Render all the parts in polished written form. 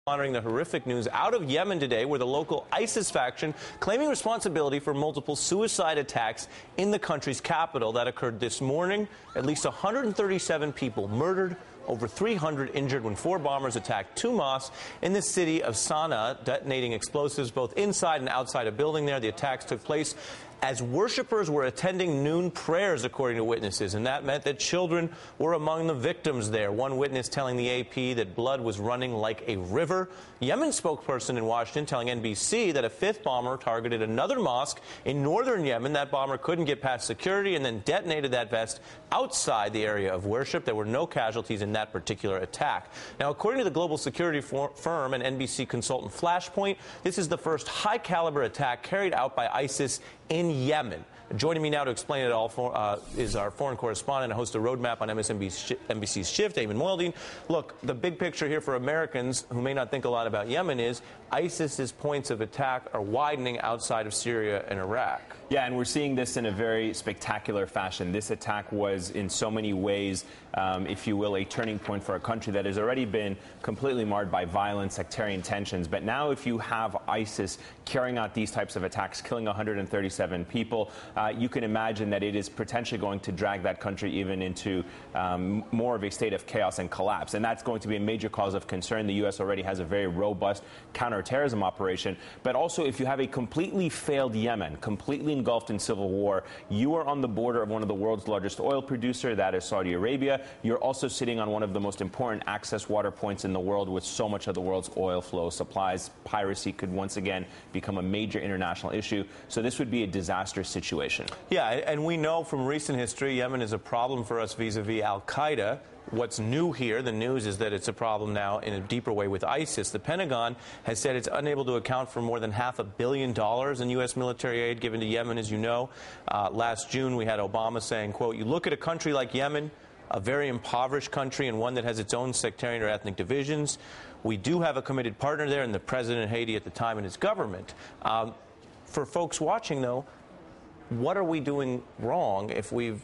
Monitoring the horrific news out of Yemen today, where the local ISIS faction claiming responsibility for multiple suicide attacks in the country's capital that occurred this morning. At least 137 people murdered, over 300 injured when 4 bombers attacked 2 mosques in the city of Sana'a, detonating explosives both inside and outside a building there. The attacks took place as worshippers were attending noon prayers, according to witnesses, and that meant that children were among the victims there. One witness telling the AP that blood was running like a river. Yemen spokesperson in Washington telling NBC that a 5th bomber targeted another mosque in northern Yemen. That bomber couldn't get past security and then detonated that vest outside the area of worship. There were no casualties in that particular attack. Now, according to the global security firm and NBC consultant Flashpoint, this is the first high-caliber attack carried out by ISIS in Yemen. Joining me now to explain it all is our foreign correspondent and host of Roadmap on MSNBC's Shift, Eamon Molding. Look, the big picture here for Americans who may not think a lot about Yemen is ISIS's points of attack are widening outside of Syria and Iraq. Yeah, and we're seeing this in a very spectacular fashion. This attack was in so many ways, if you will, a turning point for a country that has already been completely marred by violence, sectarian tensions. But now if you have ISIS carrying out these types of attacks, killing 137 people, you can imagine that it is potentially going to drag that country even into more of a state of chaos and collapse. And that's going to be a major cause of concern. The U.S. already has a very robust counterterrorism operation. But also, if you have a completely failed Yemen, completely engulfed in civil war, you are on the border of one of the world's largest oil producer, that is Saudi Arabia. You're also sitting on one of the most important access water points in the world with so much of the world's oil flow supplies. Piracy could once again become a major international issue. So this would be a disastrous situation. Yeah, and we know from recent history, Yemen is a problem for us vis-a-vis al-Qaeda. What's new here, the news, is that it's a problem now in a deeper way with ISIS. The Pentagon has said it's unable to account for more than $500 million in U.S. military aid given to Yemen, as you know. Last June, we had Obama saying, quote, "You look at a country like Yemen, a very impoverished country and one that has its own sectarian or ethnic divisions. We do have a committed partner there in the president of Haiti at the time and his government." For folks watching, though, what are we doing wrong if we've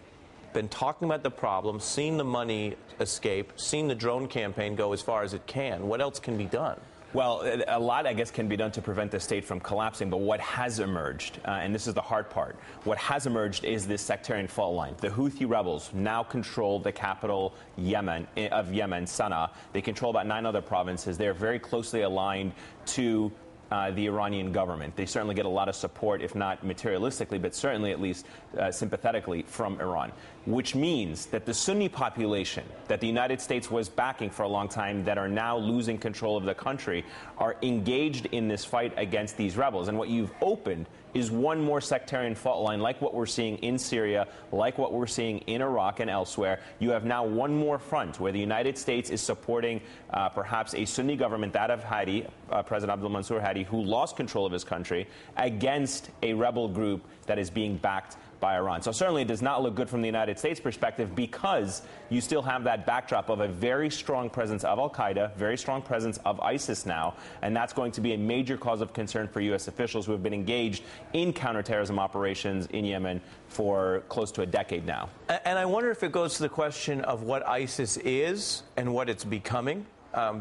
been talking about the problem, seen the money escape, seen the drone campaign go as far as it can? What else can be done? Well, a lot, I guess, can be done to prevent the state from collapsing. But what has emerged, and this is the hard part, what has emerged is this sectarian fault line. The Houthi rebels now control the capital of Yemen, Sana'a. They control about 9 other provinces. They're very closely aligned to the Iranian government. They certainly get a lot of support, if not materialistically, but certainly at least sympathetically from Iran, which means that the Sunni population that the United States was backing for a long time that are now losing control of the country are engaged in this fight against these rebels. And what you've opened is one more sectarian fault line, like what we're seeing in Syria, like what we're seeing in Iraq and elsewhere. You have now one more front where the United States is supporting perhaps a Sunni government, that of Hadi, President Abdul Mansur Hadi, who lost control of his country, against a rebel group that is being backed by Iran. So certainly it does not look good from the United States perspective, because you still have that backdrop of a very strong presence of al-Qaeda, very strong presence of ISIS now, and that's going to be a major cause of concern for U.S. officials who have been engaged in counterterrorism operations in Yemen for close to a decade now. And I wonder if it goes to the question of what ISIS is and what it's becoming,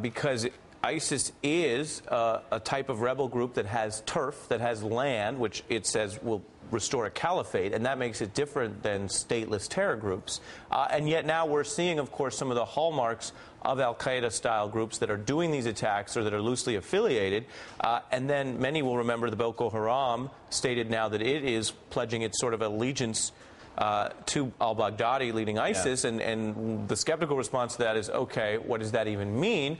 because ISIS is a type of rebel group that has turf, that has land, which it says will restore a caliphate, and that makes it different than stateless terror groups. And yet now we're seeing, of course, some of the hallmarks of al-Qaeda-style groups that are doing these attacks or that are loosely affiliated. And then many will remember the Boko Haram stated now that it is pledging its sort of allegiance to al-Baghdadi leading ISIS, yeah. And the skeptical response to that is, okay, what does that even mean?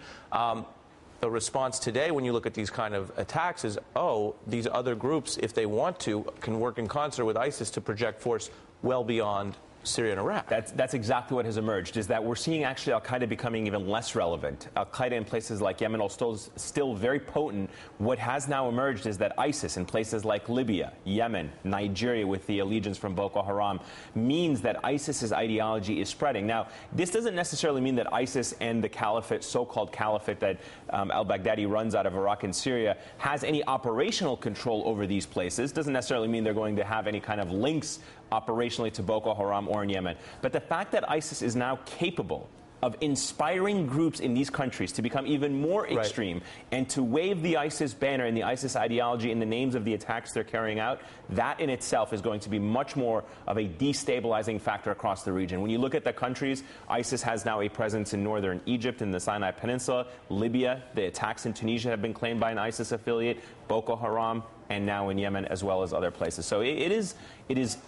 The response today, when you look at these kind of attacks, is, oh, these other groups, if they want to, can work in concert with ISIS to project force well beyond Syria and Iraq. That's exactly what has emerged, is that we're seeing actually al-Qaeda becoming even less relevant. Al-Qaeda in places like Yemen are still very potent. What has now emerged is that ISIS in places like Libya, Yemen, Nigeria, with the allegiance from Boko Haram, means that ISIS's ideology is spreading. Now, this doesn't necessarily mean that ISIS and the caliphate, so-called caliphate that al-Baghdadi runs out of Iraq and Syria, has any operational control over these places. Doesn't necessarily mean they're going to have any kind of links operationally to Boko Haram or in Yemen. But the fact that ISIS is now capable of inspiring groups in these countries to become even more extreme and to wave the ISIS banner and the ISIS ideology in the names of the attacks they're carrying out, that in itself is going to be much more of a destabilizing factor across the region. When you look at the countries, ISIS has now a presence in northern Egypt, in the Sinai Peninsula, Libya. The attacks in Tunisia have been claimed by an ISIS affiliate, Boko Haram, and now in Yemen as well as other places. So it is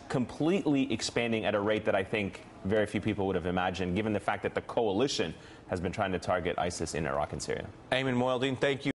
completely expanding at a rate that I think very few people would have imagined, given the fact that the coalition has been trying to target ISIS in Iraq and Syria. Ayman Moeldin, thank you.